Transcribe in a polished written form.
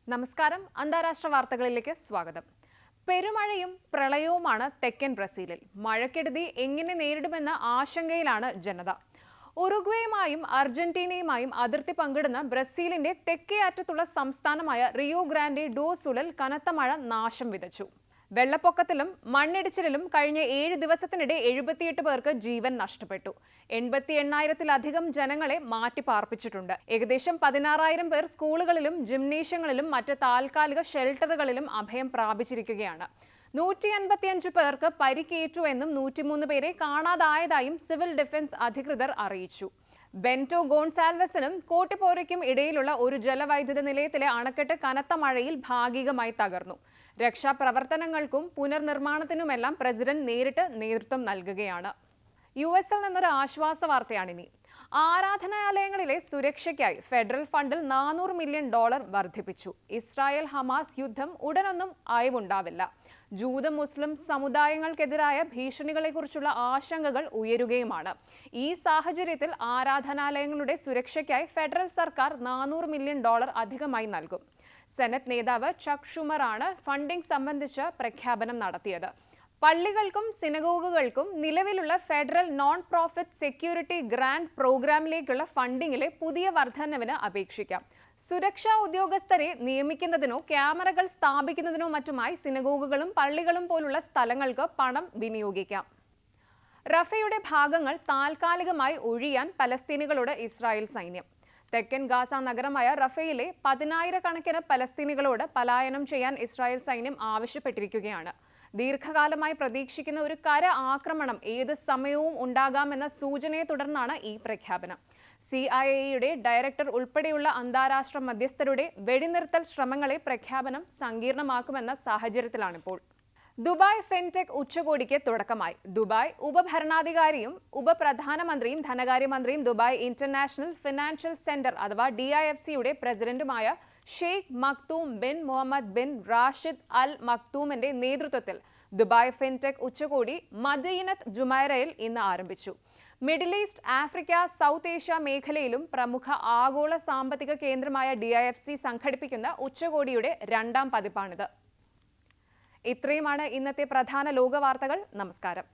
നമസ്കാരം. അന്താരാഷ്ട്ര വാർത്തകളിലേക്ക് സ്വാഗതം. പെരുമഴയും പ്രളയവുമാണ് തെക്കൻ ബ്രസീലിൽ. മഴക്കെടുതി എങ്ങനെ നേരിടുമെന്ന ആശങ്കയിലാണ് ജനത. ഉറുഗ്വേയുമായും അർജന്റീനയുമായും അതിർത്തി പങ്കിടുന്ന ബ്രസീലിന്റെ തെക്കേ അറ്റത്തുള്ള സംസ്ഥാനമായ റിയോ ഗ്രാൻഡെ ഡോ സുളിൽ കനത്ത മഴ നാശം വിതച്ചു. വെള്ളപ്പൊക്കത്തിലും മണ്ണിടിച്ചിലിലും കഴിഞ്ഞ 7 ദിവസത്തിനിടെ 78 പേർക്ക് ജീവൻ നഷ്ടപ്പെട്ടു. 88,000-ത്തിലധികം ജനങ്ങളെ മാറ്റിപ്പാർപ്പിച്ചിട്ടുണ്ട്. ഏകദേശം 16,000 പേർ സ്കൂളുകളിലും ജിംനേഷ്യങ്ങളിലും മറ്റ് താൽക്കാലിക ഷെൽട്ടറുകളിലും അഭയം പ്രാപിച്ചിരിക്കുകയാണ്. 155 പേർക്ക് പരിക്കേറ്റുവെന്നും 103 പേരെ കാണാതായതായും സിവിൽ ഡിഫൻസ് അധികൃതർ അറിയിച്ചു. ബെന്റോ ഗോൺസാൽവസിനും കോട്ടിപ്പോരയ്ക്കും ഇടയിലുള്ള ഒരു ജലവൈദ്യുത നിലയത്തിലെ അണക്കെട്ട് കനത്ത മഴയിൽ ഭാഗികമായി തകർന്നു. രക്ഷാപ്രവർത്തനങ്ങൾക്കും പുനർനിർമ്മാണത്തിനുമെല്ലാം പ്രസിഡന്റ് നേരിട്ട് നേതൃത്വം നൽകുകയാണ്. യുഎസിൽ നിന്നൊരു ആശ്വാസ വാർത്തയാണിനി. ആരാധനാലയങ്ങളിലെ സുരക്ഷയ്ക്കായി ഫെഡറൽ ഫണ്ടിൽ $400 മില്യൺ വർദ്ധിപ്പിച്ചു. ഇസ്രായേൽ ഹമാസ് യുദ്ധം ഉടനൊന്നും അയവുണ്ടാവില്ല. ജൂത മുസ്ലിം സമുദായങ്ങൾക്കെതിരായ ഭീഷണികളെക്കുറിച്ചുള്ള ആശങ്കകൾ ഉയരുകയുമാണ്. ഈ സാഹചര്യത്തിൽ ആരാധനാലയങ്ങളുടെ സുരക്ഷയ്ക്കായി ഫെഡറൽ സർക്കാർ $400 മില്യൺ അധികമായി നൽകും. സെനറ്റ് നേതാവ് ചക്ക് ഷുമറാണ് ഫണ്ടിംഗ് സംബന്ധിച്ച പ്രഖ്യാപനം നടത്തിയത്. പള്ളികൾക്കും സിനഗോഗുകൾക്കും നിലവിലുള്ള federal non profit security grant പ്രോഗ്രാമിലേക്കുള്ള ഫണ്ടിങ്ങിലെ പുതിയ വർധനവിന് അപേക്ഷിക്കാം. സുരക്ഷാ ഉദ്യോഗസ്ഥരെ നിയമിക്കുന്നതിനോ ക്യാമറകൾ സ്ഥാപിക്കുന്നതിനോ മറ്റുമായി സിനഗോഗുകളും പള്ളികളും പോലുള്ള സ്ഥലങ്ങൾക്ക് പണം വിനിയോഗിക്കാം. റഫയുടെ ഭാഗങ്ങൾ താൽക്കാലികമായി ഒഴിയാൻ പലസ്തീനികളോട് ഇസ്രായേൽ സൈന്യം. തെക്കൻ ഗാസ നഗരമായ റഫയിലെ 10,000-കണക്കിന് പലസ്തീനികളോട് പലായനം ചെയ്യാൻ ഇസ്രായേൽ സൈന്യം ആവശ്യപ്പെട്ടിരിക്കുകയാണ്. ദീർഘകാലമായി പ്രതീക്ഷിക്കുന്ന ഒരു കര ആക്രമണം ഏത് സമയവും ഉണ്ടാകാമെന്ന സൂചനയെ തുടർന്നാണ് ഈ പ്രഖ്യാപനം. CIA ഡയറക്ടർ ഉൾപ്പെടെയുള്ള അന്താരാഷ്ട്ര മധ്യസ്ഥരുടെ വെടിനിർത്തൽ ശ്രമങ്ങളെ പ്രഖ്യാപനം സങ്കീർണമാക്കുമെന്ന സാഹചര്യത്തിലാണിപ്പോൾ. ദുബായ് ഫിൻടെക് ഉച്ചകോടിക്ക് തുടക്കമായി. ദുബായ് ഉപഭരണാധികാരിയും ഉപപ്രധാനമന്ത്രിയും ധനകാര്യമന്ത്രിയും ദുബായ് ഇന്റർനാഷണൽ ഫിനാൻഷ്യൽ സെന്റർ അഥവാ DIFCയുടെ പ്രസിഡന്റുമായ Sheikh Maktoum bin Mohammed bin Rashid Al മക്തൂമിന്റെ നേതൃത്വത്തിൽ ദുബായ് ഫിൻടെക് ഉച്ചകോടി മദീനത്ത് ജുമൈറയിൽ ഇന്ന് ആരംഭിച്ചു. Middle East, Africa, South Asia മേഖലയിലും പ്രമുഖ ആഗോള സാമ്പത്തിക കേന്ദ്രമായ DIFC സംഘടിപ്പിക്കുന്ന ഉച്ചകോടിയുടെ 2ാം പതിപ്പാണിത്. ഇത്രയുമാണ് ഇന്നത്തെ പ്രധാന ലോക വാർത്തകൾ. നമസ്കാരം.